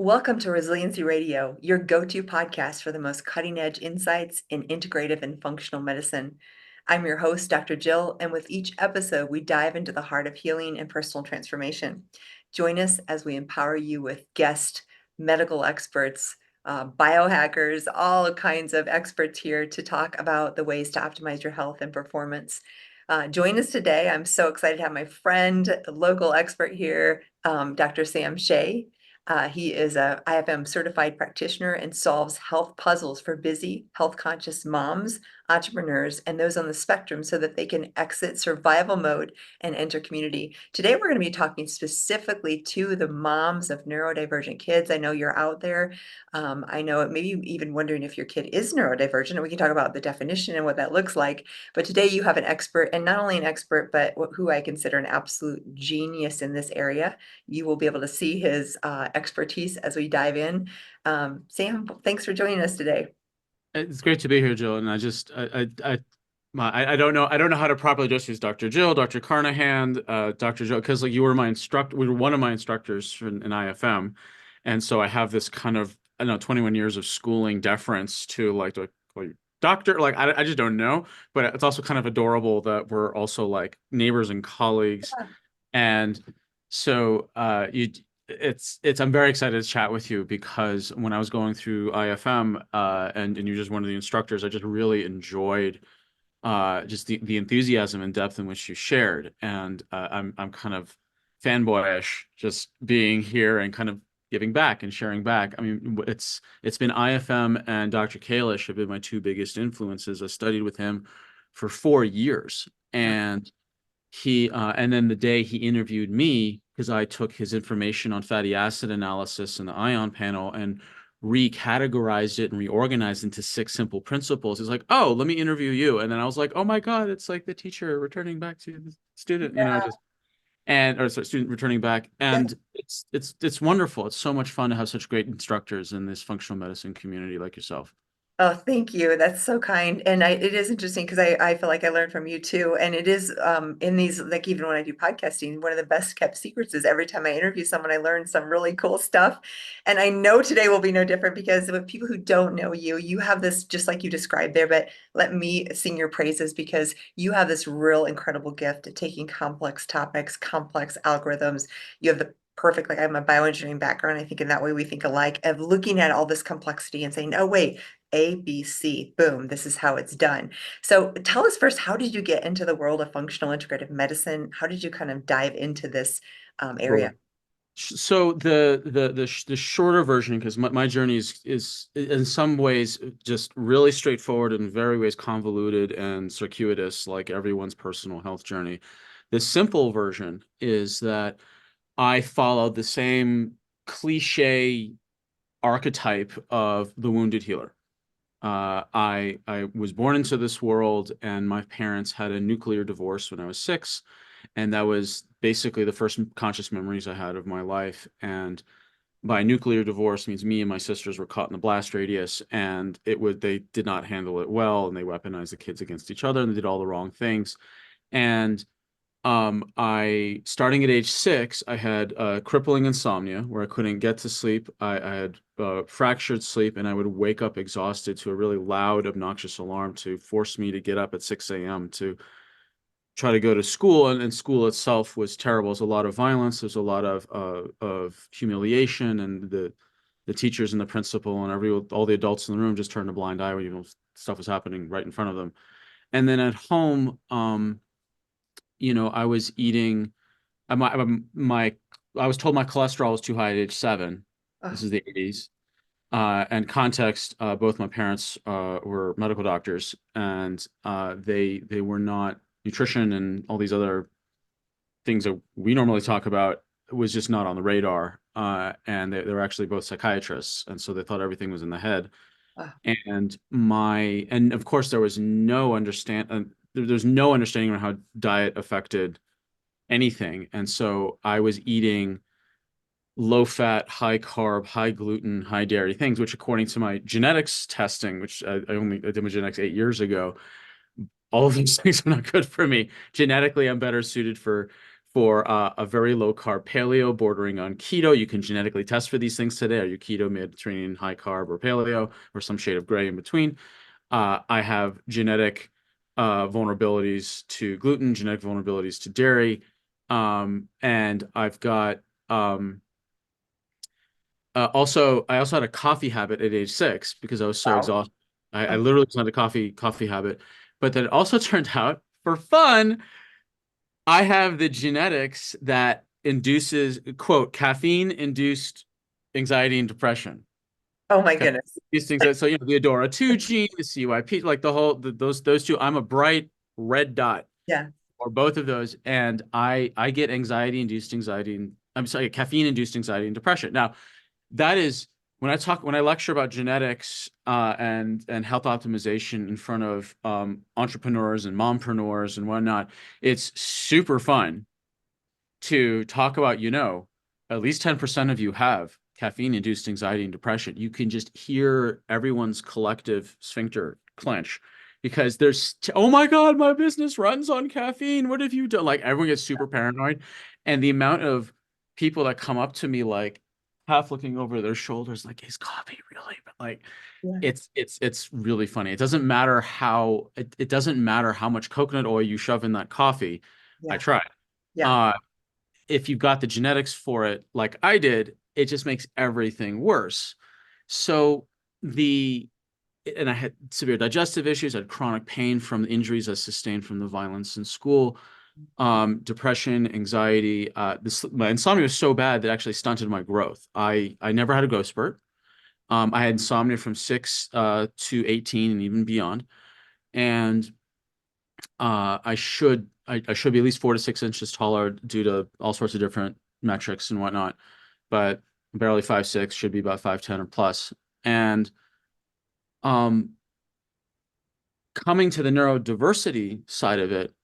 Welcome to Resiliency Radio, your go-to podcast for the most cutting-edge insights in integrative and functional medicine. I'm your host, Dr. Jill, and with each episode, we dive into the heart of healing and personal transformation. Join us as we empower you with guest medical experts, biohackers, all kinds of experts here to talk about the ways to optimize your health and performance. Join us today. I'm so excited to have my friend, local expert here, Dr. Sam Shay. He is a IFM certified practitioner and solves health puzzles for busy, health conscious moms, entrepreneurs, and those on the spectrum so that they can exit survival mode and enter community. Today, we're going to be talking specifically to the moms of neurodivergent kids. I know you're out there. I know it maybe even wondering if your kid is neurodivergent, and we can talk about the definition and what that looks like. But today you have an expert, and not only an expert, but who I consider an absolute genius in this area. You will be able to see his expertise as we dive in. Sam, thanks for joining us today. It's great to be here, Jill. And I don't know how to properly address you as Dr. Jill, Dr. Carnahan, Dr. Jill, because like you were my instructor, we were one of my instructors in IFM, and so I have this kind of 21 years of schooling deference to like to call you doctor. Like I just don't know, but it's also kind of adorable that we're also like neighbors and colleagues, and so I'm very excited to chat with you because when I was going through IFM and you're just one of the instructors, I just really enjoyed just the enthusiasm and depth in which you shared, and I'm kind of fanboyish just being here and kind of giving back and sharing back. I mean, it's been IFM and Dr. Kalish have been my two biggest influences. I studied with him for 4 years, and then the day he interviewed me, because I took his information on fatty acid analysis and the ion panel and recategorized it and reorganized into 6 simple principles. He's like, "Oh, let me interview you." And then I was like, "Oh my God, it's like the teacher returning back to the student, Yeah. just and or sorry, student returning back." And it's wonderful. It's so much fun to have such great instructors in this functional medicine community like yourself. Oh, thank you. That's so kind. And it is interesting because I feel like I learned from you too. And it is in these, like even when I do podcasting, one of the best kept secrets is every time I interview someone, I learn some really cool stuff. And I know today will be no different because with people who don't know you, you have this just like you described there, but let me sing your praises because you have this real incredible gift at taking complex topics, complex algorithms. You have the perfect, like I have a bioengineering background. I think in that way we think alike of looking at all this complexity and saying, oh, wait, a, B, C, boom, this is how it's done. So tell us first, how did you get into the world of functional integrative medicine? How did you kind of dive into this area? Sure. So the shorter version, because my journey is in some ways just really straightforward and in very ways convoluted and circuitous, like everyone's personal health journey. The simple version is that I followed the same cliche archetype of the wounded healer. I was born into this world, and my parents had a nuclear divorce when I was 6, and that was basically the first conscious memories I had of my life. And by nuclear divorce means me and my sisters were caught in the blast radius, and they did not handle it well, and they weaponized the kids against each other, and they did all the wrong things. And I starting at age 6, I had crippling insomnia where I couldn't get to sleep. I had fractured sleep, and I would wake up exhausted to a really loud, obnoxious alarm to force me to get up at 6 a.m. to try to go to school. And school itself was terrible. There's a lot of violence. There's a lot of humiliation, and the teachers and the principal and all the adults in the room just turned a blind eye when stuff was happening right in front of them. And then at home, I was eating. I was told my cholesterol was too high at age 7. Oh, This is the 80s. And context, both my parents were medical doctors, and they were not nutrition and all these other things that we normally talk about was just not on the radar. And they were actually both psychiatrists, and so they thought everything was in the head. oh, And of course there was no there's no understanding around how diet affected anything. And so I was eating low fat, high carb, high gluten, high dairy things, which according to my genetics testing, which I did my genetics 8 years ago, all of these things are not good for me. Genetically, I'm better suited for for a very low carb paleo bordering on keto. You can genetically test for these things today. Are you keto, Mediterranean, high carb, or paleo, or some shade of gray in between? I have genetic vulnerabilities to gluten, genetic vulnerabilities to dairy, and I've got I also had a coffee habit at age 6 because I was so Wow. exhausted. I literally was on a coffee habit, but then it also turned out for fun, I have the genetics that induces, quote, caffeine induced anxiety and depression. Oh my goodness. These things that, so the Adora 2 gene, the CYP, like those two. I'm a bright red dot Yeah. or both of those, and I get anxiety and I'm sorry, caffeine induced anxiety and depression. Now, that is when I lecture about genetics and health optimization in front of entrepreneurs and mompreneurs and whatnot, it's super fun to talk about, at least 10% of you have caffeine-induced anxiety and depression. You can just hear everyone's collective sphincter clench because oh my God, my business runs on caffeine. What have you done? Like everyone gets super paranoid. And the amount of people that come up to me like half looking over their shoulders, like, is coffee really? But like Yeah. it's really funny. It doesn't matter how much coconut oil you shove in that coffee. I Yeah. tried. Yeah. Uh, if you've got the genetics for it, like I did, it just makes everything worse. So the and I had severe digestive issues, I had chronic pain from the injuries I sustained from the violence in school, depression, anxiety. My insomnia was so bad that actually stunted my growth. I never had a growth spurt. I had insomnia from 6 to 18 and even beyond. And I should be at least 4 to 6 inches taller due to all sorts of different metrics and whatnot, but barely 5'6", should be about 5'10" or plus. And um, coming to the neurodiversity side of it,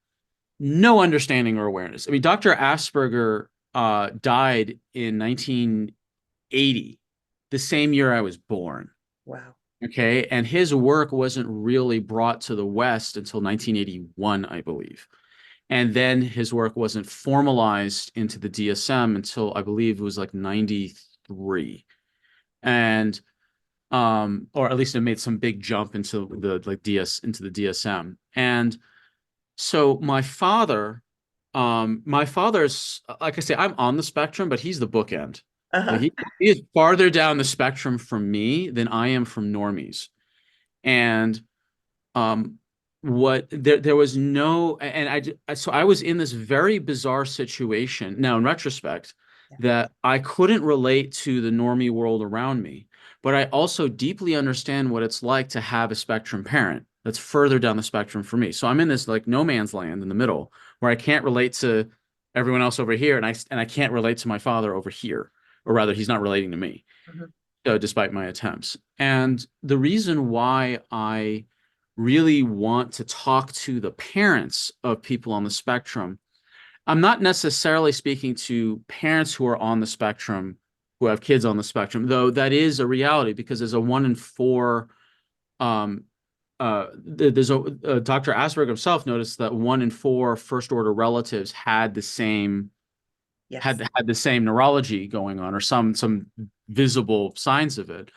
no understanding or awareness. I mean, Dr. Asperger died in 1980, the same year I was born. Wow. Okay, and his work wasn't really brought to the West until 1981, I believe. And then his work wasn't formalized into the DSM until I believe it was like 93. And or at least it made some big jump into the into the DSM. And so my father's, like I say, I'm on the spectrum, but he's the bookend. Like Uh-huh. he is farther down the spectrum from me than I am from normies. And um what there was no, and so I was in this very bizarre situation now in retrospect Yeah. that I couldn't relate to the normie world around me, but I also deeply understand what it's like to have a spectrum parent that's further down the spectrum for me. So I'm in this like no man's land in the middle where I can't relate to everyone else over here, and I can't relate to my father over here, or rather he's not relating to me, Mhm. despite my attempts. And the reason why I really want to talk to the parents of people on the spectrum, I'm not necessarily speaking to parents who are on the spectrum, who have kids on the spectrum, though that is a reality because there's a 1 in 4. There's a Dr. Asperger himself noticed that 1 in 4 first order relatives had the same Yes. had the same neurology going on or some visible signs of it.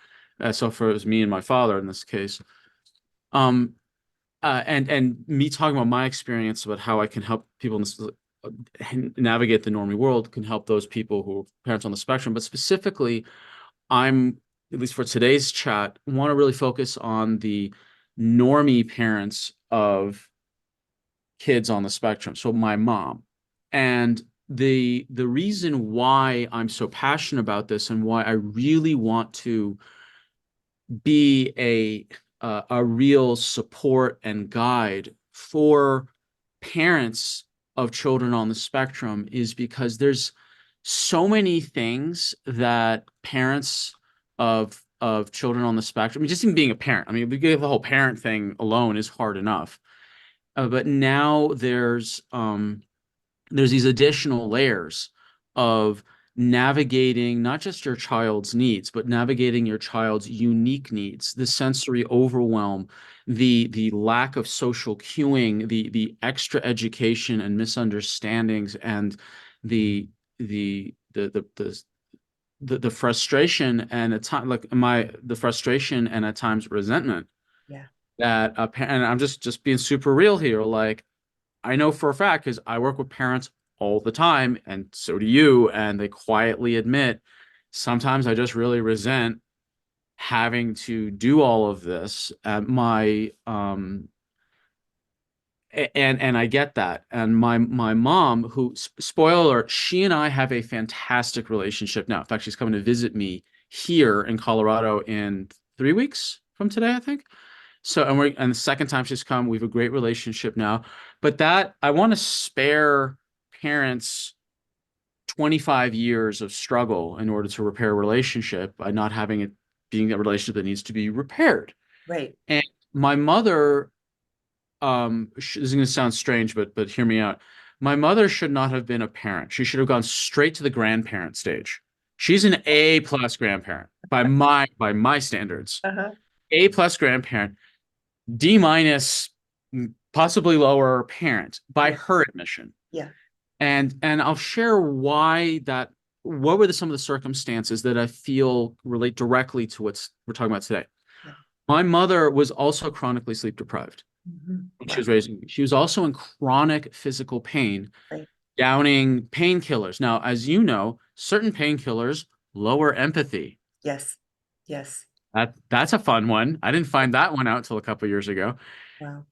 So for it was me and my father in this case. Um, and me talking about my experience about how I can help people in this, navigate the normie world can help those people who are parents on the spectrum. But specifically, I'm, at least for today's chat, want to really focus on the normie parents of kids on the spectrum. So my mom. And the reason why I'm so passionate about this and why I really want to be a real support and guide for parents of children on the spectrum is because there's so many things that parents of children on the spectrum, I mean, just even being a parent, I mean, the whole parent thing alone is hard enough. But now there's these additional layers of navigating not just your child's needs, but navigating your child's unique needs, the sensory overwhelm, the lack of social cueing, the extra education and misunderstandings, and the the the the the the frustration and at time like my the frustration and at times resentment Yeah. that and I'm just being super real here. Like I know for a fact because I work with parents all the time, and so do you, and they quietly admit sometimes I just really resent having to do all of this. And I get that. And my mom, who spoiler alert, she and I have a fantastic relationship now. In fact, she's coming to visit me here in Colorado in 3 weeks from today, I think. So, and the second time she's come, we have a great relationship now. But that I want to spare parents 25 years of struggle in order to repair a relationship by not having it being a relationship that needs to be repaired. Right. And my mother, this is going to sound strange, but hear me out. My mother should not have been a parent. She should have gone straight to the grandparent stage. She's an A plus grandparent by my standards. Uh-huh. A plus grandparent. D minus, possibly lower parent by Yeah. her admission. Yeah. And I'll share why that. What were some of the circumstances that I feel relate directly to what we're talking about today? Yeah. My mother was also chronically sleep deprived when she Wow. was raising me. She was also in chronic physical pain, Right. downing painkillers. Now, as you know, certain painkillers lower empathy. Yes. Yes. That's a fun one. I didn't find that one out until a couple of years ago. Wow.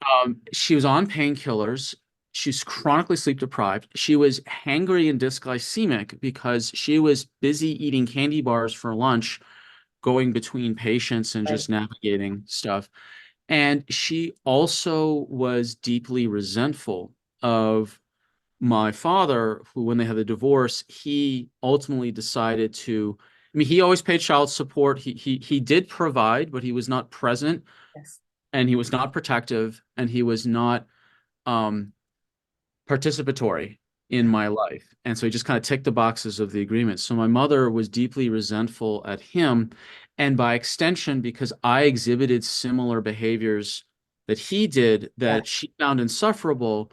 She was on painkillers. She's chronically sleep deprived. She was hangry and dysglycemic because she was busy eating candy bars for lunch, going between patients and Right. just navigating stuff. And she also was deeply resentful of my father, who, when they had the divorce, he ultimately decided to. I mean, he always paid child support. He did provide, but he was not present, Yes. and he was not protective, and he was not um, participatory in Yeah. my life. And so he just kind of ticked the boxes of the agreement. So my mother was deeply resentful at him. And by extension, because I exhibited similar behaviors that he did Yeah. that she found insufferable,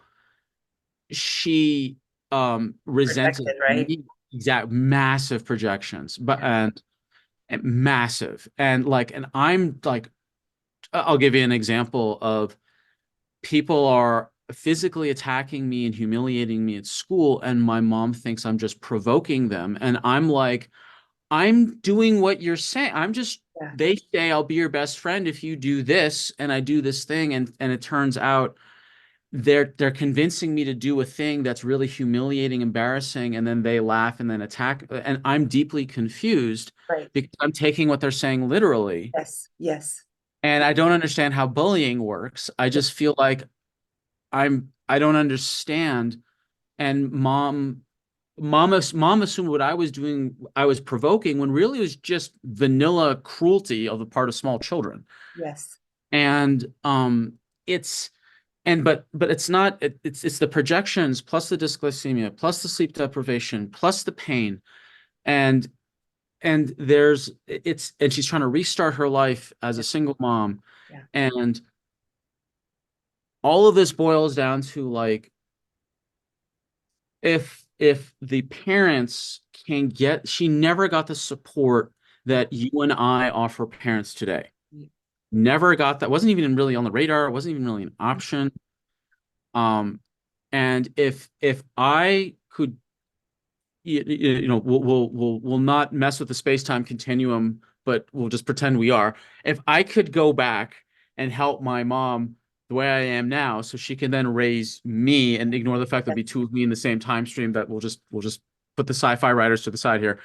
she resented Protected, right? me. Exact massive projections, but Yeah. and massive. And I'm like, I'll give you an example of people are physically attacking me and humiliating me at school, and my mom thinks I'm just provoking them. And I'm like, I'm doing what you're saying. Yeah. They say I'll be your best friend if you do this, and I do this thing, and it turns out they're convincing me to do a thing that's really humiliating, embarrassing, and then they laugh and then attack. And I'm deeply confused Right. because I'm taking what they're saying literally. Yes. Yes. And I don't understand how bullying works. I Yeah. just feel like I don't understand. And mom assumed what I was doing, I was provoking, when really it was just vanilla cruelty on the part of small children. Yes. And it's but it's not it's the projections plus the dysglycemia plus the sleep deprivation plus the pain, and and she's trying to restart her life as a Yeah. single mom. Yeah. And all of this boils down to, like, if the parents can get, she never got the support Yeah. that you and I offer parents today. Yeah. Never got that. Wasn't even really on the radar. Wasn't even really an option. Um, and if I could, we'll not mess with the space-time continuum, but we'll just pretend we are. If I could go back and help my mom the way I am now, so she can then raise me and ignore the fact there'll be two of me in the same time stream, that we'll just put the sci-fi writers to the side here.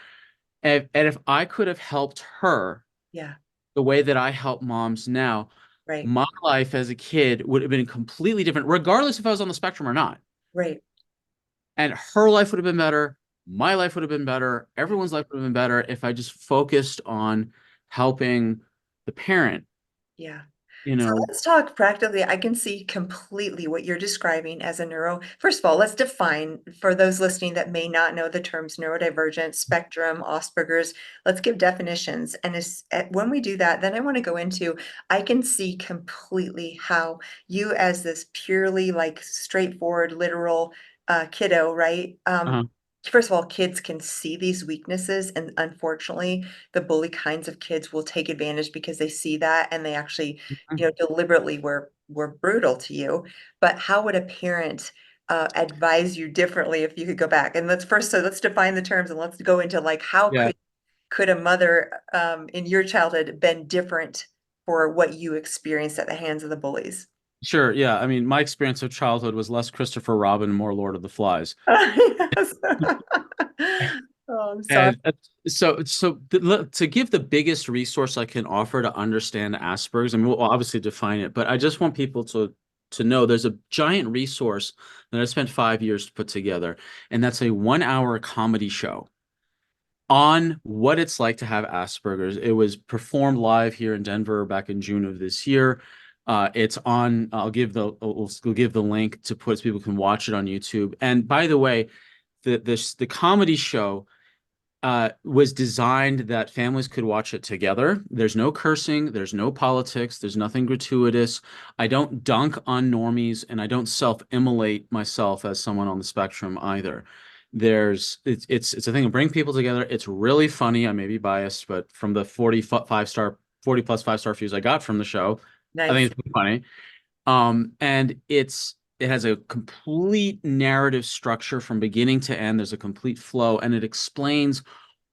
And if I could have helped her Yeah. the way that I help moms now, Right. my life as a kid would have been completely different, regardless if I was on the spectrum or not. Right. And her life would have been better. My life would have been better. Yeah. Everyone's life would have been better if I just focused on helping the parent. Yeah. you So know. let's talk practically. I can see completely what you're describing as a neuro. First of all, let's define for those listening that may not know the terms neurodivergent, spectrum, Asperger's. Let's give definitions. And when we do that, then I want to go into, I can see completely how you, as this purely like straightforward, literal kiddo, right? Uh-huh. First of all, kids can see these weaknesses, and unfortunately, the bully kinds of kids will take advantage because they see that and they actually, deliberately were brutal to you. But how would a parent advise you differently if you could go back? And let's define the terms and let's go into like how Yeah, could a mother in your childhood been different for what you experienced at the hands of the bullies? sure. Yeah. I mean, my experience of childhood was less Christopher Robin, more Lord of the Flies. Yes. Oh, I'm sorry. And to give the biggest resource I can offer to understand Asperger's, I mean, we'll obviously define it, but I just want people to know there's a giant resource that I spent 5 years to put together, and that's a 1 hour comedy show on what it's like to have Asperger's. It was performed live here in Denver back in June of this year. It's on. We'll give the link to put so people can watch it on YouTube. And by the way, the comedy show was designed that families could watch it together. There's no cursing, there's no politics, there's nothing gratuitous. I don't dunk on normies, and I don't self-immolate myself as someone on the spectrum either. It's a thing to bring people together. It's really funny. I may be biased, but from the 40 plus 5 star reviews I got from the show, I Nice. think it's funny. And it has a complete narrative structure from beginning to end. There's a complete flow, and it explains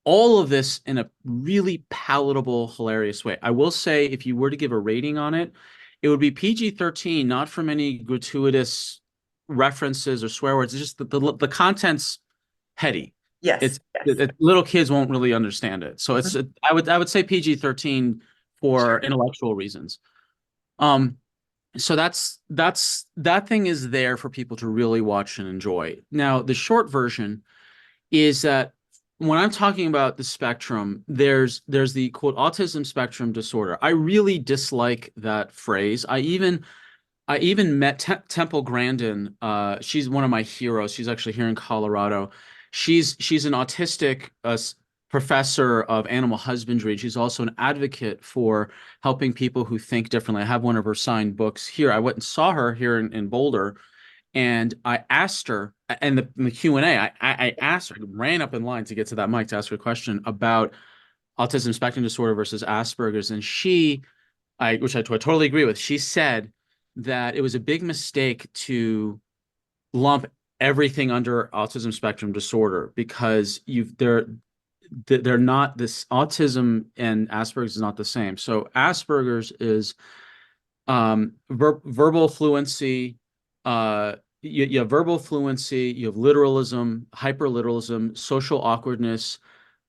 all of this in a really palatable, hilarious way. I will say, if you were to give a rating on it, it would be PG-13, not from any gratuitous references or swear words. It's just the content's petty. Yes, It's yes. little kids won't really understand it. So Mhm. I would say PG-13 for Sure. intellectual reasons. Um, so that thing is there for people to really watch and enjoy. Now, the short version is that when I'm talking about the spectrum, there's the quote autism spectrum disorder. I really dislike that phrase. I even met Temple Grandin. She's one of my heroes. She's actually here in Colorado. She's an autistic professor of animal husbandry. She's also an advocate for helping people who think differently. I have one of her signed books here. I went and saw her here in Boulder, and I asked her, and in the Q&A, I asked her, I ran up in line to get to that mic to ask her a question about autism spectrum disorder versus Asperger's, and which I totally agree with. She said that it was a big mistake to lump everything under autism spectrum disorder because they're not this. Autism and Asperger's is not the same. So Asperger's is verbal fluency. You have verbal fluency, you have literalism, hyperliteralism, social awkwardness,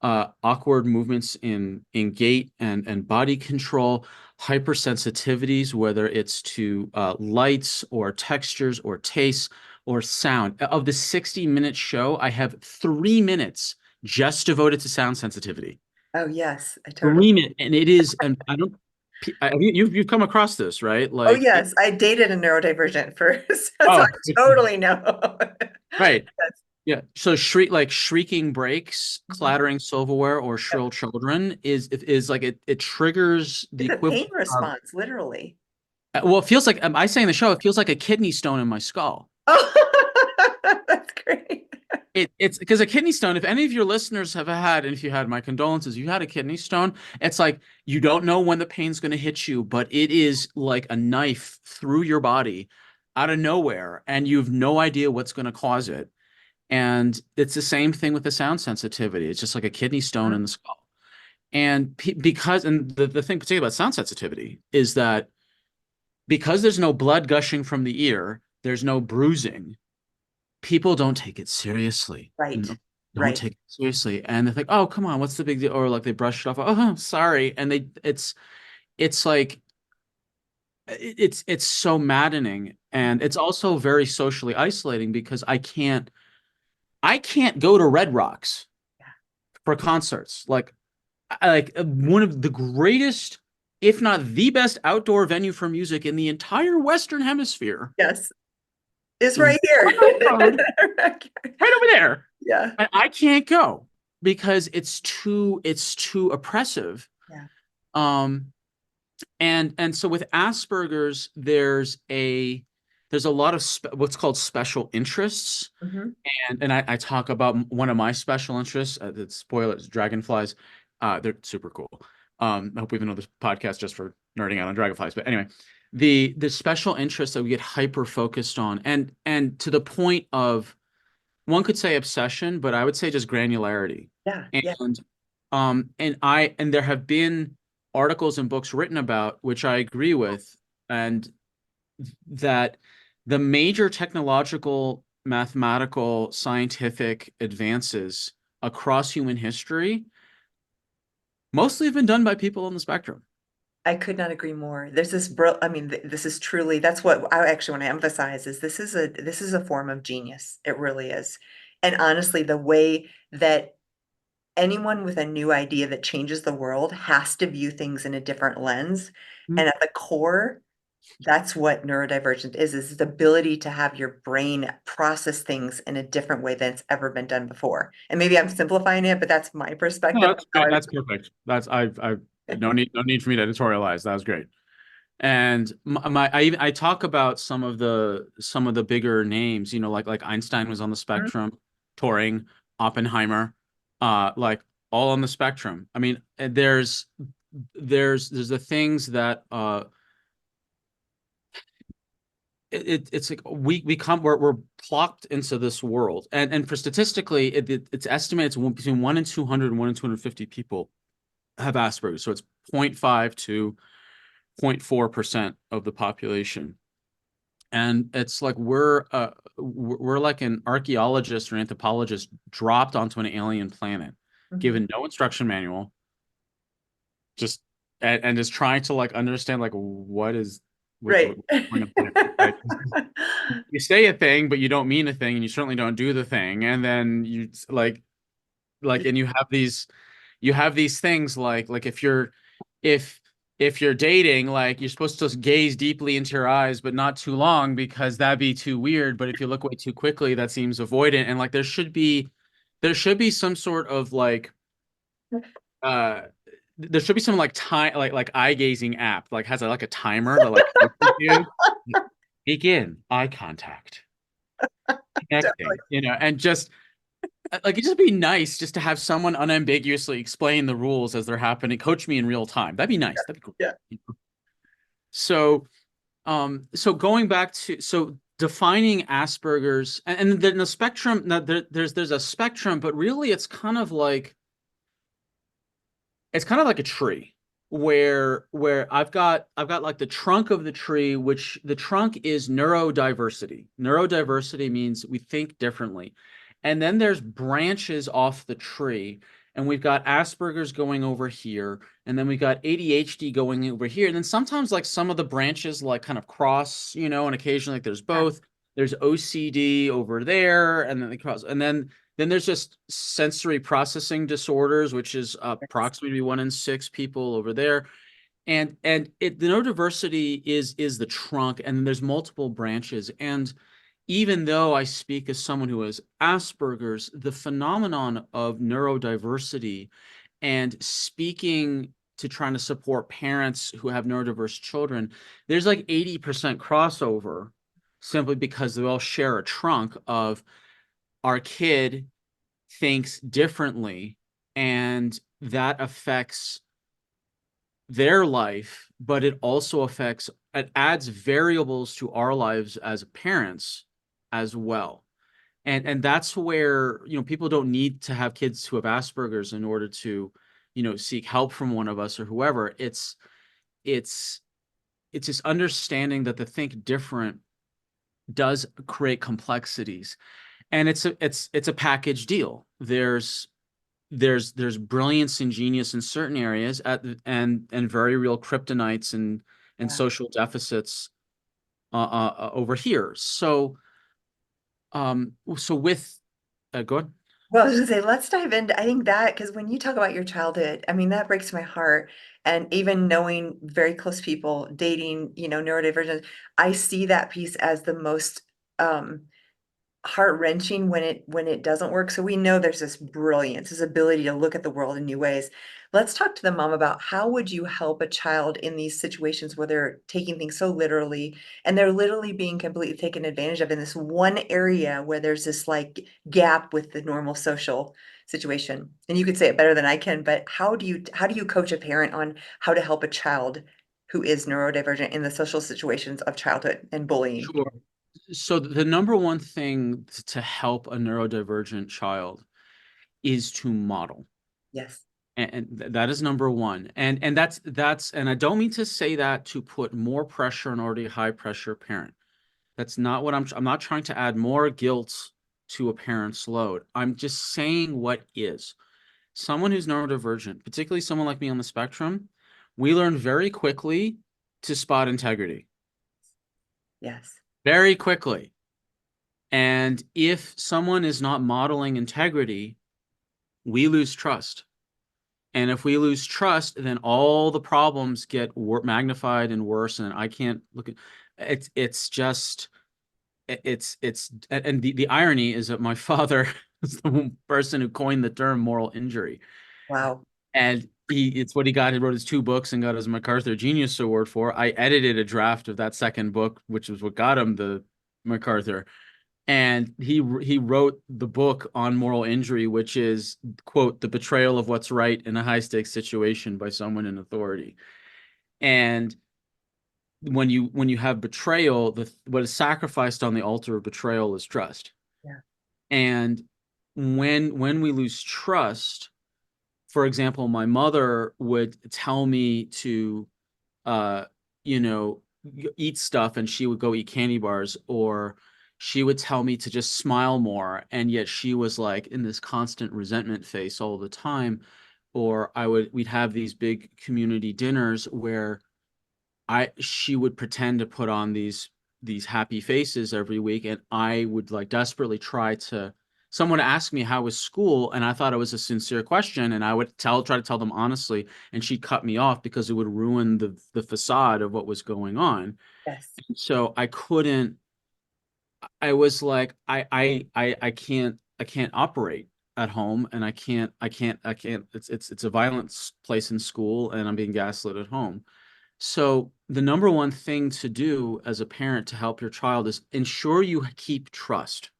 awkward movements in gait and body control, hypersensitivities, whether it's to lights or textures or tastes or sound. Of the 60-minute show, I have 3 minutes just devoted to sound sensitivity. Oh, yes, I totally. 3 minutes, and it is, and I don't. You've come across this, right? Oh, Like, yes, I dated a neurodivergent first, so oh, I totally know. right. Yes. Yeah. So shrieking brakes, Mhm. clattering silverware, or Yep. shrill children is like it triggers the It's a pain equivalent of response, literally. well, it feels like I say in the show, it feels like a kidney stone in my skull. Oh, that's great. It's because a kidney stone, if any of your listeners have had, and if you had, my condolences, you had a kidney stone, it's like you don't know when the pain's going to hit you, but it is like a knife through your body out of nowhere, and you have no idea what's going to cause it. And it's the same thing with the sound sensitivity. It's just like a kidney stone Mhm. in the skull. And the thing particularly about sound sensitivity is that because there's no blood gushing from the ear, there's no bruising. People don't take it seriously. Right, Don't right. take it seriously. And they think, oh, come on, what's the big deal? Or like they brush it off. Oh, sorry. And it's like, it's so maddening. And it's also very socially isolating because I can't go to Red Rocks Yeah. for concerts. Like one of the greatest. if not the best outdoor venue for music in the entire Western Hemisphere, Yes. It's right right here. down the road, right over there. Yeah. And I can't go because it's too oppressive. Yeah. Um, and so with Asperger's, there's a lot of what's called special interests. Hmm. And I talk about one of my special interests. Spoilers, dragonflies. They're super cool. I hope we even know this podcast just for nerding out on dragonflies. But anyway, the special interests that we get hyper focused on, and to the point of, one could say obsession, but I would say just granularity. Yeah. Yeah. And there have been articles and books written about, which I agree with, and that the major technological, mathematical, scientific advances across human history mostly have been done by people on the spectrum. I could not agree more. There's this, I mean, this is truly, that's what I actually want to emphasize is this is a form of genius. It really is. And honestly, the way that anyone with a new idea that changes the world has to view things in a different lens. And at the core, that's what neurodivergent is the ability to have your brain process things in a different way than it's ever been done before. And maybe I'm simplifying it, but that's my No, perspective. that's great. That's perfect. I no need for me to editorialize. That was great. And I talk about some of the bigger names, like Einstein was on the Mhm. spectrum, Turing, Oppenheimer, like all on the spectrum. I mean, there's the things that it's like we're plopped into this world, and for statistically it's estimated between 1 in 200 and 1 in 250 people have Asperger's, so it's 0.5 to 0.4% of the population. And it's like we're like an archaeologist or anthropologist dropped onto an alien planet, Mhm. given no instruction manual, just and just trying to like understand like Right. what's going on here, right? You say a thing, but you don't mean a thing, and you certainly don't do the thing, and then you and you have these things like if if you're dating, like you're supposed to gaze deeply into your eyes, but not too long because that'd be too weird. But if you look away too quickly, that seems avoidant. And like there should be some sort of like uh there should be some like time like eye gazing app like has like a timer that like coaches you. Begin eye contact, Definitely. connecting, and just like it'd just be nice just to have someone unambiguously explain the rules as they're happening, coach me in real time. That'd be nice. That'd be Yeah. cool. So, so going back to defining Asperger's, and then the spectrum. Now there's a spectrum, but really it's kind of like a tree where I've got like the trunk of the tree, which the trunk is neurodiversity. Neurodiversity means we think differently. And then there's branches off the tree, and we've got Asperger's going over here, and then we've got ADHD going over here. And then sometimes like some of the branches like kind of cross, and occasionally like there's Yeah. both. There's OCD over there, and then they cross, and then there's just sensory processing disorders, which is Yes. approximately 1 in 6 people over there. And the neurodiversity is the trunk, and there's multiple branches. And even though I speak as someone who has Asperger's, the phenomenon of neurodiversity and speaking to trying to support parents who have neurodiverse children, there's like 80% crossover simply because they all share a trunk of our kid thinks differently, and that affects their life, but it adds variables to our lives as parents as well. And that's where, people don't need to have kids who have Asperger's in order to, seek help from one of us or whoever. It's it's just understanding that the think different does create complexities. And it's a package deal. There's brilliance and genius in certain areas and very real kryptonites and Yeah. social deficits over here. So with go ahead. Well, I was gonna say, let's dive into, I think that, because when you talk about your childhood, I mean, that breaks my heart. And even knowing very close people, dating, neurodivergent, I see that piece as the most um heart-wrenching when it doesn't work. So we know there's this brilliance, this ability to look at the world in new ways. Let's talk to the mom about how would you help a child in these situations where they're taking things so literally and they're literally being completely taken advantage of in this one area where there's this like gap with the normal social situation. And you could say it better than I can, but how do you coach a parent on how to help a child who is neurodivergent in the social situations of childhood and bullying? Sure. So the number one thing to help a neurodivergent child is to model. Yes. And that is number one. And that's and I don't mean to say that to put more pressure on already high pressure parent. That's not what I'm not trying to add more guilt to a parent's load. I'm just saying what is. Someone who's neurodivergent, particularly someone like me on the spectrum, we learn very quickly to spot integrity. Yes. Very quickly. And if someone is not modeling integrity, we lose trust. And if we lose trust, then all the problems get magnified and worse. And I can't look at it's just it's and the irony is that my father is the person who coined the term moral injury. Wow. And it's what he got. He wrote his two books and got his MacArthur Genius Award for. I edited a draft of that second book, which was what got him the MacArthur. And he wrote the book on moral injury, which is, quote, the betrayal of what's right in a high stakes situation by someone in authority. And when you have betrayal, what is sacrificed on the altar of betrayal is trust. Yeah. And when we lose trust, for example, my mother would tell me to uh, you know, eat stuff and she would go eat candy bars, or she would tell me to just smile more. And yet she was like in this constant resentment face all the time. Or we'd have these big community dinners where she would pretend to put on these happy faces every week. And I would like desperately try to, someone asked me how was school, and I thought it was a sincere question, and I would try to tell them honestly, and she'd cut me off because it would ruin the facade of what was going on. Yes. So I couldn't, I was like, I can't operate at home, and I can't, it's a violent place in school, and I'm being gaslit at home. So the number one thing to do as a parent to help your child is ensure you keep trust.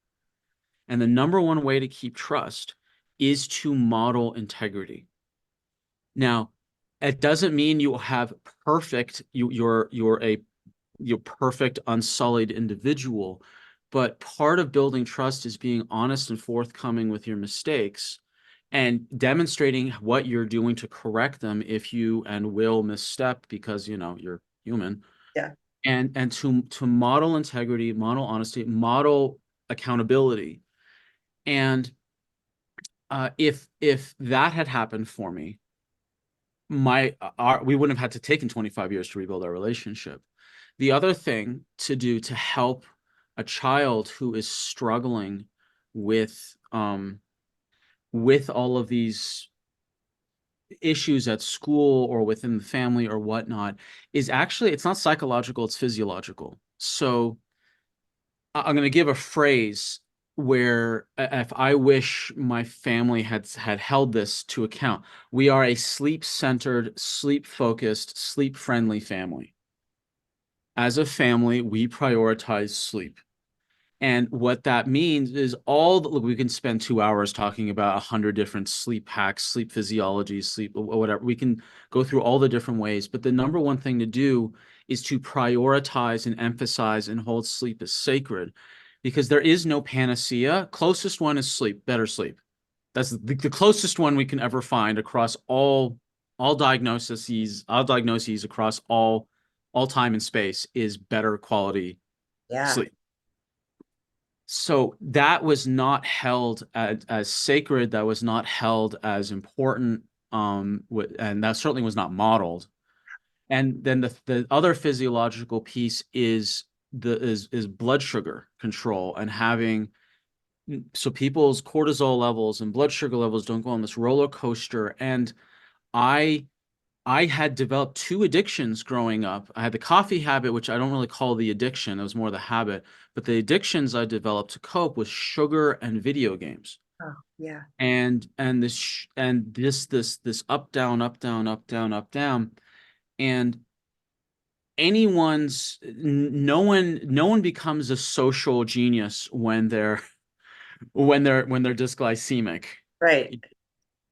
And the number one way to keep trust is to model integrity. Now, it doesn't mean you will have you're perfect unsullied individual, but part of building trust is being honest and forthcoming with your mistakes and demonstrating what you're doing to correct them if you and will misstep, because you're human. Yeah. And to model integrity, model honesty, model accountability. And if that had happened for me, we wouldn't have had to taken 25 years to rebuild our relationship. The other thing to do to help a child who is struggling with all of these issues at school or within the family or whatnot is actually, it's not psychological, it's physiological. So I'm going to give a phrase where, if I wish my family had held this to account, we are a sleep-centered, sleep-focused, sleep-friendly family. As a family, we prioritize sleep. And what that means is look, we can spend 2 hours talking about 100 different sleep hacks, sleep physiology, sleep, whatever. We can go through all the different ways. But the number one thing to do is to prioritize and emphasize and hold sleep as sacred, because there is no panacea. Closest one is sleep, better sleep. That's the closest one we can ever find across all diagnoses across all time and space is better quality Yeah. sleep. So that was not held as sacred. That was not held as important. And that certainly was not modeled. And then the other physiological piece is blood sugar control and having so people's cortisol levels and blood sugar levels don't go on this roller coaster. And I I had developed two addictions growing up. I had the coffee habit, which I don't really call the addiction. It was more the habit. But the addictions I developed to cope was sugar and video games. Oh, yeah. And this up down up down up down up down. And no one becomes a social genius when they're when they're dysglycemic. Right.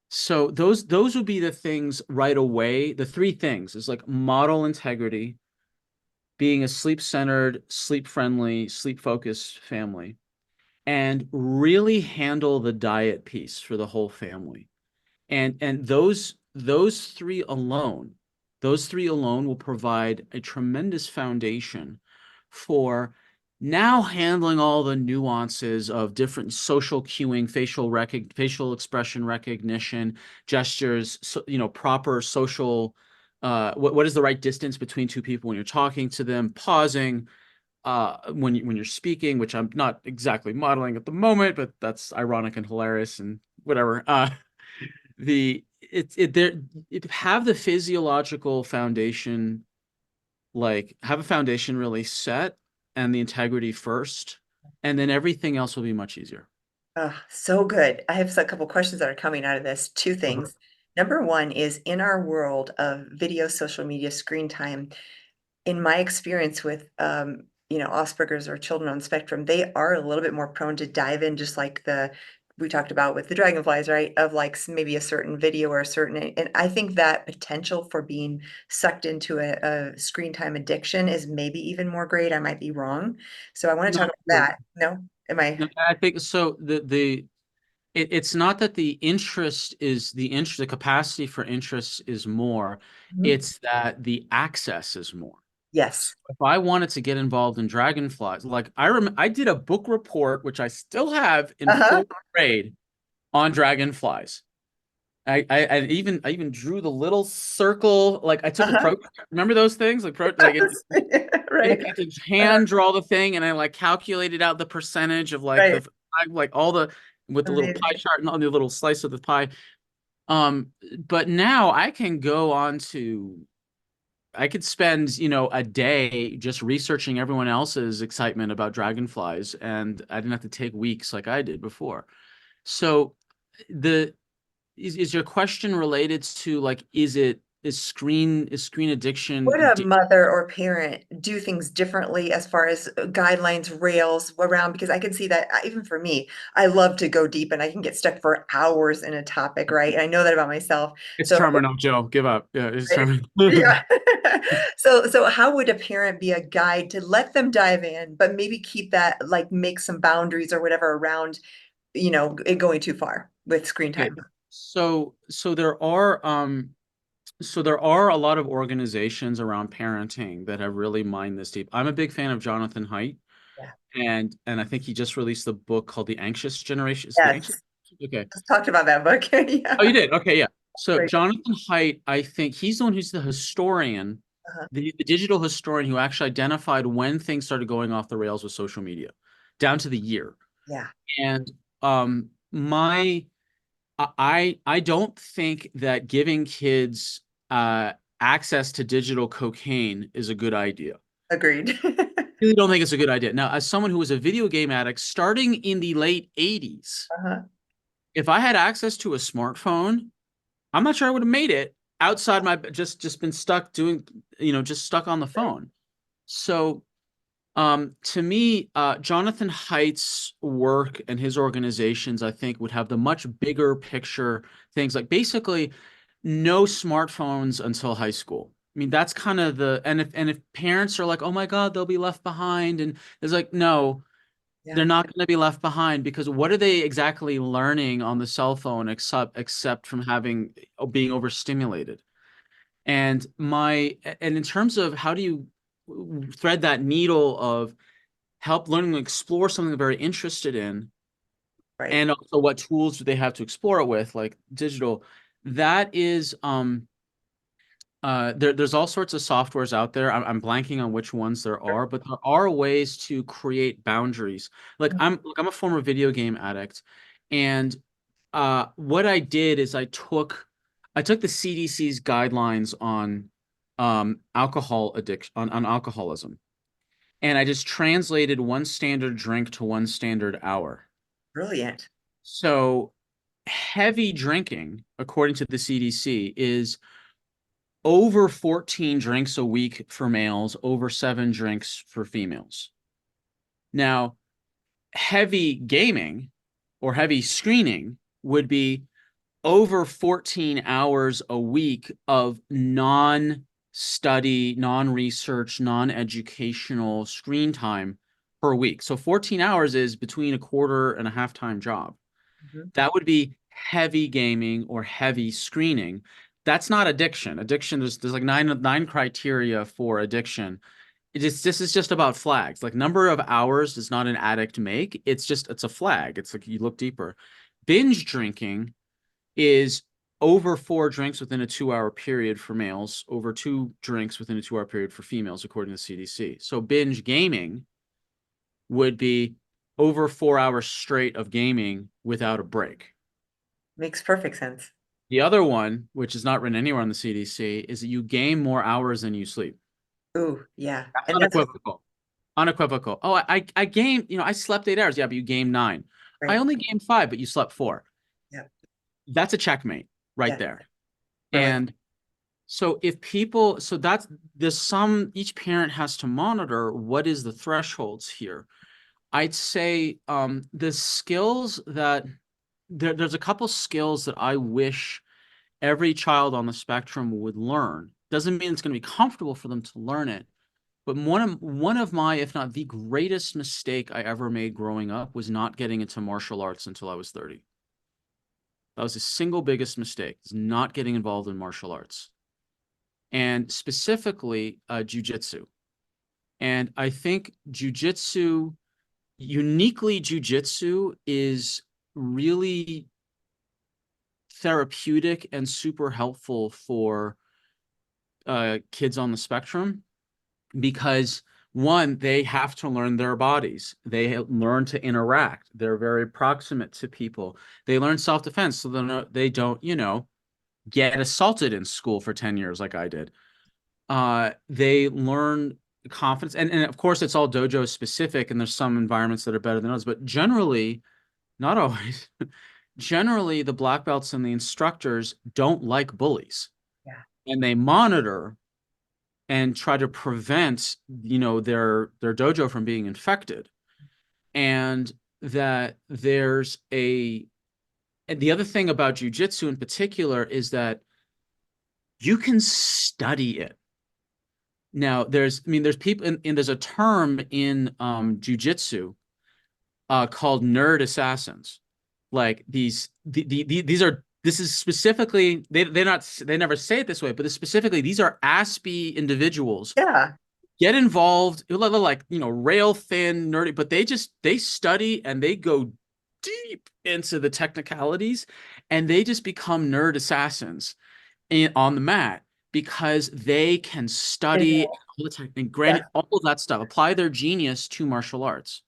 So those would be the things right away. The three things is like model integrity, being a sleep-centered, sleep-friendly, sleep-focused family, and really handle the diet piece for the whole family. And those three alone will provide a tremendous foundation for now handling all the nuances of different social cueing, facial expression recognition, gestures, proper social, what is the right distance between two people when you're talking to them, pausing, when you're speaking, which I'm not exactly modeling at the moment, but that's ironic and hilarious and whatever. The it there it have the physiological foundation, like have a foundation really set, and the integrity first, and then everything else will be much easier. So good. I have a couple questions that are coming out of this. Two Uh-huh. things. Number one is in our world of video, social media, screen time, in my experience with Asperger's or children on spectrum, they are a little bit more prone to dive in, just like the we talked about with the dragonflies, right? Of like maybe a certain video or a certain, and I think that potential for being sucked into a screen time addiction is maybe even more great. I might be wrong. So I want to talk No, about that. No? Am I? no, I think so. It's not that the capacity for interest is more, Mhm. it's that the access is more. So Yes. if I wanted to get involved in dragonflies, like I did a book report, which I still have in Uh-huh. fourth grade, on dragonflies. I even drew the little circle. Like I took a Uh-huh. pro. Remember those things? You Right. had to hand draw the thing, and I like calculated out the percentage of like Right. the like all the with the little pie Amazing. chart and all the little slice of the pie. Um, but now I can go on to I could spend, a day just researching everyone else's excitement about dragonflies, and I didn't have to take weeks like I did before. So the is your question related to like is screen Would addiction a mother or parent do things differently as far as guidelines, rails around? Because I can see that even for me, I love to go deep and I can get stuck for hours in a topic, right? And I know that about myself. It's So, terminal, Joe. Give up. Yeah, it's terminal. yeah. So how would a parent be a guide to let them dive in, but maybe keep that, like make some boundaries or whatever around, it going too far with screen Okay. time? So there are a lot of organizations around parenting that have really mined this deep. I'm a big fan of Jonathan Haidt, Yeah. and I think he just released a book called The Anxious Generation. Is it The Anxious? Yes. Okay. Just talked about that book. Oh, you Yeah. did? Okay, yeah. So Great. Jonathan Haidt, I think he's the one who's the historian, Uh-huh. the digital historian who actually identified when things started going off the rails with social media, down to the year. Yeah. And my I don't think that giving kids access to digital cocaine is a good idea. Agreed. Really don't think it's a good idea. Now, as someone who was a video game addict starting in the late 80s, Uh-huh. if I had access to a smartphone, I'm not sure I would have made it outside my just been stuck doing, just stuck on the phone. So, to me, Jonathan Haidt's work and his organizations, I think, would have the much bigger picture things like basically no smartphones until high school. I mean, that's kind of and if parents are like, oh my God, they'll be left behind, and it's like, no, Yeah. they're not going to be left behind because what are they exactly learning on the cell phone except from being overstimulated? And in terms of how do you thread that needle of help learning to explore something they're very interested in, Right. and also what tools do they have to explore it with, like digital, that is There's all sorts of softwares out there. I'm blanking on which ones there are, but there are ways to create boundaries. Like I'm a former video game addict, and what I did is I took the CDC's guidelines on alcohol addiction on alcoholism, and I just translated one standard drink to one standard hour. Brilliant. So heavy drinking, according to the CDC, is over 14 drinks a week for males, over 7 drinks for females. Now, heavy gaming or heavy screening would be over 14 hours a week of non-study, non-research, non-educational screen time per week. So 14 hours is between a quarter and a half-time job. Mhm. That would be heavy gaming or heavy screening. That's not addiction. Addiction, there's like nine criteria for addiction. This is just about flags. Like number of hours does not an addict make. It's a flag. It's like you look deeper. Binge drinking is over 4 drinks within a 2 hour period for males, over 2 drinks within a 2 hour period for females, according to the CDC. So binge gaming would be over 4 hours straight of gaming without a break. Makes perfect sense. The other one, which is not written anywhere on the CDC, is that you game more hours than you sleep. Ooh, yeah. That's And that's unequivocal. Unequivocal. Oh, I game, I slept 8 hours. Yeah, but you game 9. I right. only game 5, but you slept 4. Yeah. That's a checkmate right Yeah. there. Brilliant. And so each parent has to monitor what is the thresholds here. I'd say the skills that there's a couple skills that I wish every child on the spectrum would learn. Doesn't mean it's going to be comfortable for them to learn it. But one of my, if not the greatest mistake I ever made growing up was not getting into martial arts until I was 30. That was the single biggest mistake, is not getting involved in martial arts. And specifically jujitsu. And I think uniquely jujitsu is really therapeutic and super helpful for kids on the spectrum because one, they have to learn their bodies. They learn to interact. They're very proximate to people. They learn self-defense so they don't, get assaulted in school for 10 years like I did. They learn confidence. And of course, it's all dojo specific, and there's some environments that are better than others. But generally, not always, generally, the black belts and the instructors don't like bullies. Yeah. And they monitor and try to prevent, their dojo from being infected. And that and the other thing about jujitsu in particular is that you can study it. Now, there's people, and there's a term in jujitsu called nerd assassins. Like this is specifically they never say it this way, but specifically these are aspie individuals Yeah. get involved, like, rail thin, nerdy, but they study and they go deep into the technicalities and they just become nerd assassins on the mat because they can study Yeah. all the tech and granted all of that stuff, apply their genius to martial arts.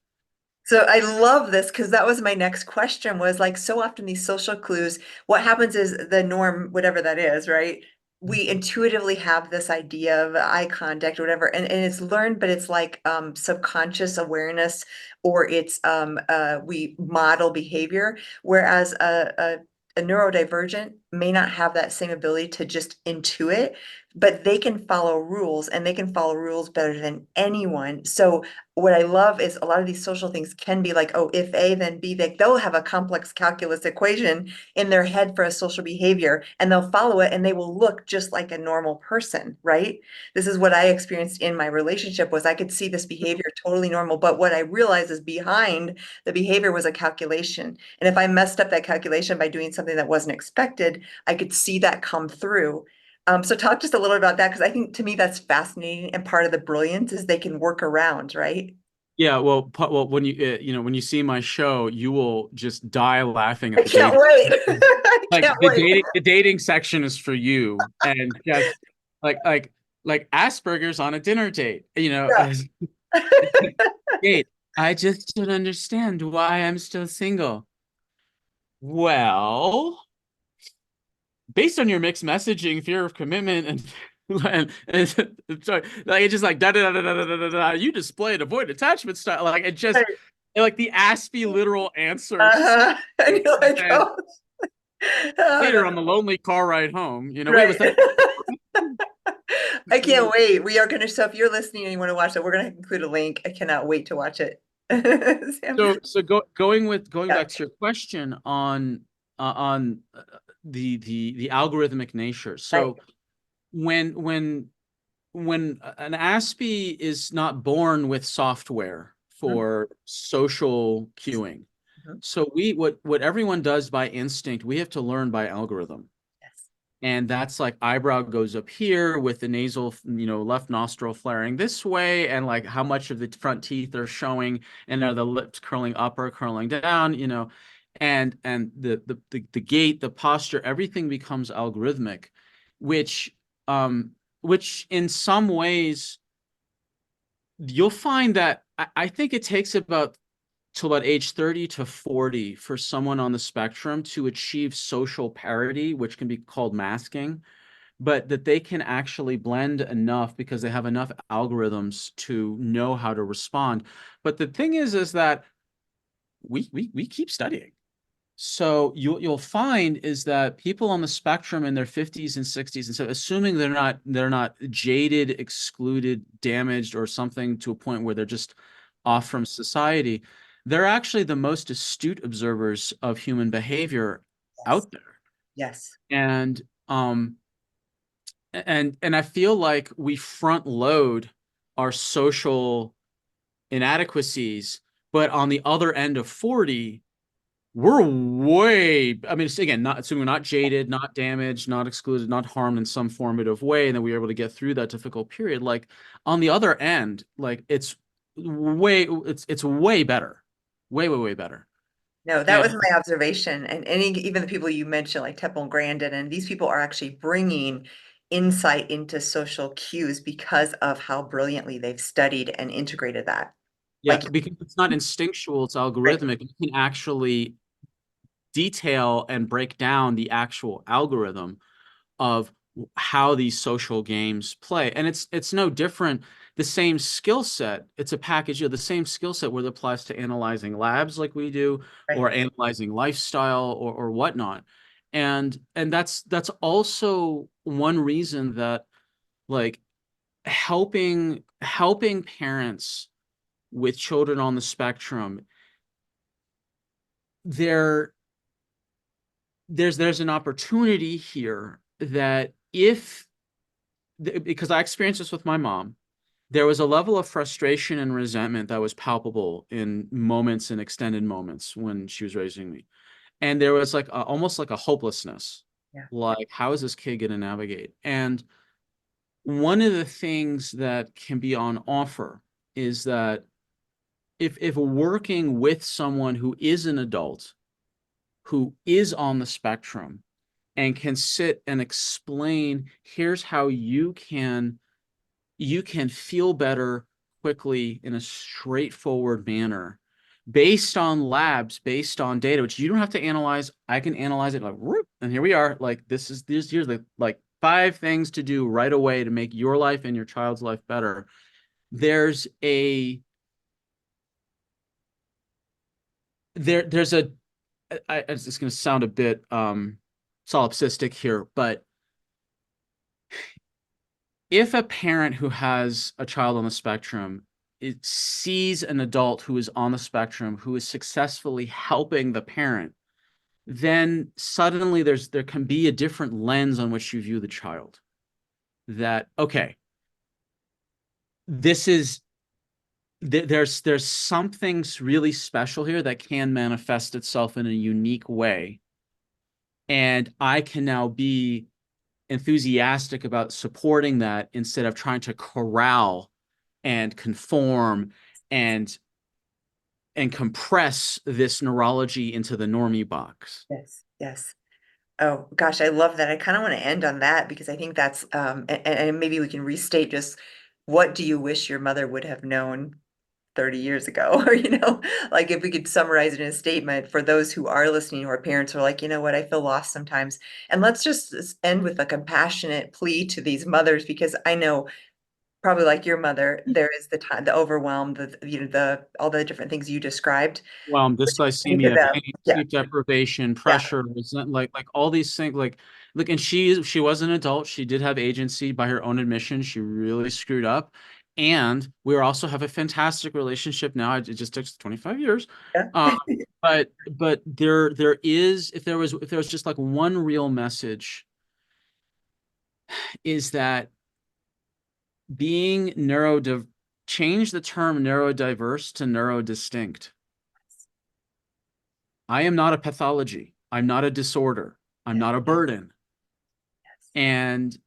So I love this because that was my next question was like so often these social clues, what happens is the norm, whatever that is, right? We intuitively have this idea of eye contact or whatever, and it's learned, but it's like subconscious awareness or it's we model behavior, whereas a neurodivergent may not have that same ability to just intuit, but they can follow rules and they can follow rules better than anyone. So what I love is a lot of these social things can be like, oh, if A, then B, they'll have a complex calculus equation in their head for a social behavior and they'll follow it and they will look just like a normal person, right? This is what I experienced in my relationship was I could see this behavior totally normal, but what I realized is behind the behavior was a calculation. And if I messed up that calculation by doing something that wasn't expected, I could see that come through. So talk just a little about that because I think to me that's fascinating and part of the brilliance is they can work around, right? Yeah, well, when when you see my show, you will just die laughing I at the can't dating. wait. I Like can't wait. the dating section is for you, and just like like like Asperger's on a dinner date, Yeah. date. I just don't understand why I'm still single. Well, based on your mixed messaging, fear of commitment, and sorry, like it's just like da da da da da da da da. You displayed avoid attachment style. Like it just Right. like the Aspie literal answers. Uh-huh. And you're like, And oh, oh, later that's on the lonely car ride home, wait, right. was that? I can't wait. We are going to, so if you're listening and you want to watch it, we're going to include a link. I cannot wait to watch it. Sam. Going Yeah, back to your question on the algorithmic nature. right. So when an Aspie is not born with software Mhm. for social cueing. Mhm. So what everyone does by instinct, we have to learn by algorithm. Yes. And that's like eyebrow goes up here with the nasal, left nostril flaring this way, and like how much of the front teeth are showing, and are the lips curling up or curling down, and the gait, the posture, everything becomes algorithmic, which um which in some ways you'll find that I think it takes about till about age 30 to 40 for someone on the spectrum to achieve social parity, which can be called masking, but that they can actually blend enough because they have enough algorithms to know how to respond. But the thing is that we keep studying. So you'll find is that people on the spectrum in their 50s and 60s, and so assuming they're not jaded, excluded, damaged, or something to a point where they're just off from society, they're actually the most astute observers of human behavior Yes. out there. Yes. And and I feel like we front load our social inadequacies, but on the other end of 40, we're way, I mean, again, not assuming we're not jaded, not damaged, not excluded, not harmed in some formative way, and then we were able to get through that difficult period. Like on the other end, like it's way better. Way better. No, that was And my observation. And even the people you mentioned, like Temple and Grandin, and these people are actually bringing insight into social cues because of how brilliantly they've studied and integrated that. yeah, Like, because it's not instinctual, it's right, algorithmic. You can actually detail and break down the actual algorithm of how these social games play. And it's no different. The same skill set, it's a package of the same skill set where it applies to analyzing labs like we do, right. or analyzing lifestyle or whatnot. And that's also one reason that like helping parents with children on the spectrum, there there's an opportunity here that if because I experienced this with my mom, there was a level of frustration and resentment that was palpable in moments and extended moments when she was raising me. And there was like almost like a hopelessness, Yeah. like, how is this kid going to navigate? And one of the things that can be on offer is that if working with someone who is an adult, who is on the spectrum, and can sit and explain, here's how you can feel better quickly in a straightforward manner based on labs, based on data, which you don't have to analyze. I can analyze it like, whoop, and here we are. Like here's like 5 things to do right away to make your life and your child's life better. There's a there's a it's going to sound a bit solipsistic here, but if a parent who has a child on the spectrum it sees an adult who is on the spectrum who is successfully helping the parent, then suddenly there can be a different lens on which you view the child. That okay, this is there's something really special here that can manifest itself in a unique way, and I can now be enthusiastic about supporting that instead of trying to corral and conform and compress this neurology into the normie box. Yes. Yes. Oh gosh, I love that. I kind of want to end on that because I think that's and maybe we can restate just what do you wish your mother would have known 30 years ago? Or like if we could summarize it in a statement for those who are listening who are parents who are like, you know what, I feel lost sometimes. And let's just end with a compassionate plea to these mothers because I know probably like your mother, there is the time, the overwhelm, the all the different things you described, which many of Dysglycemia, them, pain, yeah, sleep deprivation, yeah, pressure, like all these things. Like, and she was an adult. She did have agency by her own admission. She really screwed up, and we also have a fantastic relationship now. It just took 25 years. yeah. But there is, if there was just like one real message, is that being neurodiv change the term neurodiverse to neurodistinct. I am not a pathology. I'm not a disorder. I'm Yeah. not a burden. Yes. And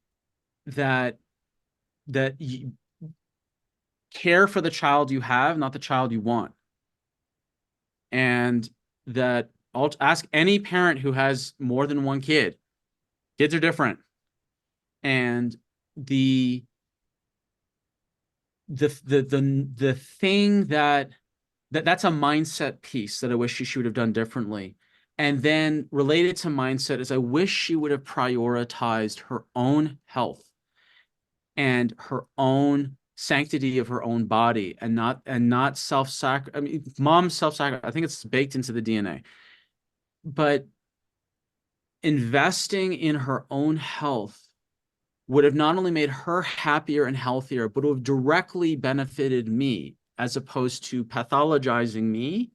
that you care for the child you have, not the child you want. And that I'll ask any parent who has more than one kid. Kids are different. And the the thing that's a mindset piece that I wish she would have done differently. And then related to mindset is I wish she would have prioritized her own health and her own sanctity of her own body and not self-sacrifice. I mean, mom's self-sacrifice, I think it's baked into the DNA. But investing in her own health would have not only made her happier and healthier, but would have directly benefited me as opposed to pathologizing me.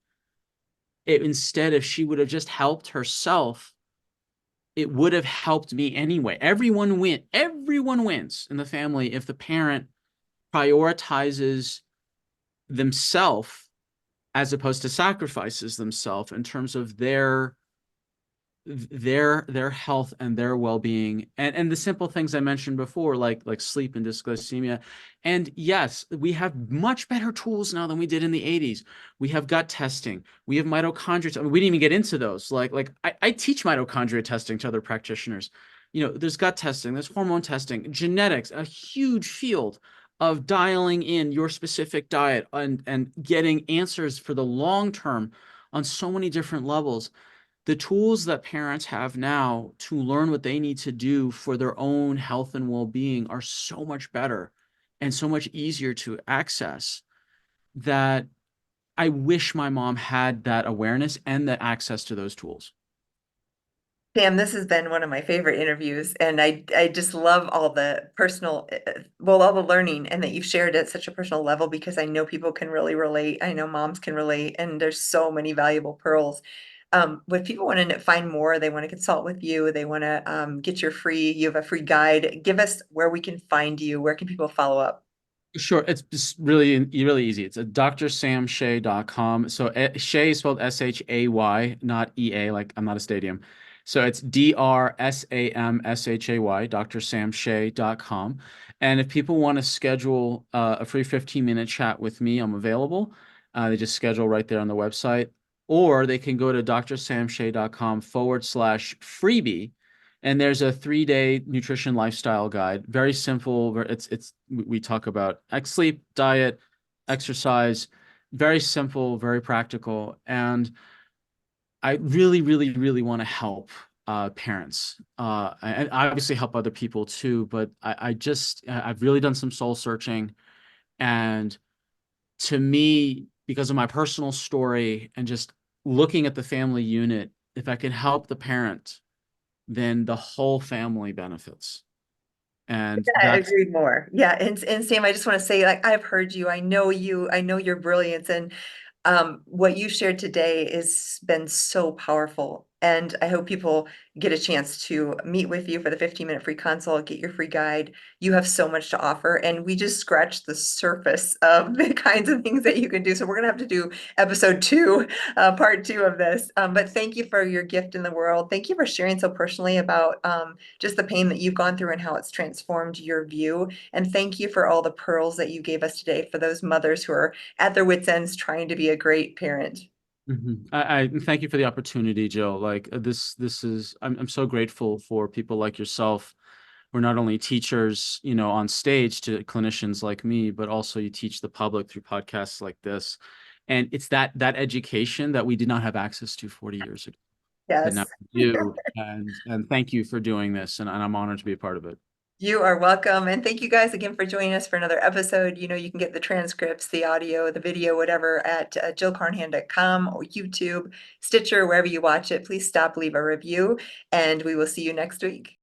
Instead, if she would have just helped herself, it would have helped me anyway. Everyone wins in the family if the parent prioritizes themselves as opposed to sacrifices themselves in terms of their health and their well-being, and the simple things I mentioned before, like sleep and dysglycemia. And yes, we have much better tools now than we did in the 80s. We have gut testing, we have mitochondria. I mean, we didn't even get into those. I teach mitochondria testing to other practitioners. There's gut testing, there's hormone testing, genetics, a huge field of dialing in your specific diet and getting answers for the long term on so many different levels. The tools that parents have now to learn what they need to do for their own health and well-being are so much better and so much easier to access, that I wish my mom had that awareness and the access to those tools. Sam, this has been one of my favorite interviews, and I just love all the personal, well, all the learning, and that you've shared at such a personal level because I know people can really relate. I know moms can relate, and there's so many valuable pearls. If people want to find more, they want to consult with you, they want to get you have a free guide. Give us where we can find you. Where can people follow up? Sure. It's just really easy. It's a drsamshay.com. So Shay is spelled Shay, not EA, like I'm not a stadium. So it's DRSAMSHAY, drsamshay.com. And if people want to schedule a free 15-minute chat with me, I'm available. They just schedule right there on the website. Or they can go to drsamshay.com/freebie, and there's a 3-day nutrition lifestyle guide. Very simple. We talk about sleep, diet, exercise. Very simple, very practical. And I really, really, really want to help parents, and obviously help other people too. But I've really done some soul searching, and to me, because of my personal story and just looking at the family unit, if I can help the parent, then the whole family benefits. And I that's agreed more. Yeah, and Sam, I just want to say, like, I've heard you, I know you, I know your brilliance, and what you shared today has been so powerful. And I hope people get a chance to meet with you for the 15-minute free consult, get your free guide. You have so much to offer, and we just scratched the surface of the kinds of things that you can do. So we're gonna have to do episode two, part two of this. But thank you for your gift in the world. Thank you for sharing so personally about just the pain that you've gone through and how it's transformed your view. And thank you for all the pearls that you gave us today for those mothers who are at their wits' ends trying to be a great parent. I thank you for the opportunity, Jill. Like this is I'm so grateful for people like yourself. We're not only teachers, on stage to clinicians like me, but also you teach the public through podcasts like this. And it's that education that we did not have access to 40 years ago that now Yes. we do. And thank you for doing this. And I'm honored to be a part of it. You are welcome. And thank you guys again for joining us for another episode. You can get the transcripts, the audio, the video, whatever at jillcarnahan.com or YouTube, Stitcher, wherever you watch it. Please stop, leave a review, and we will see you next week.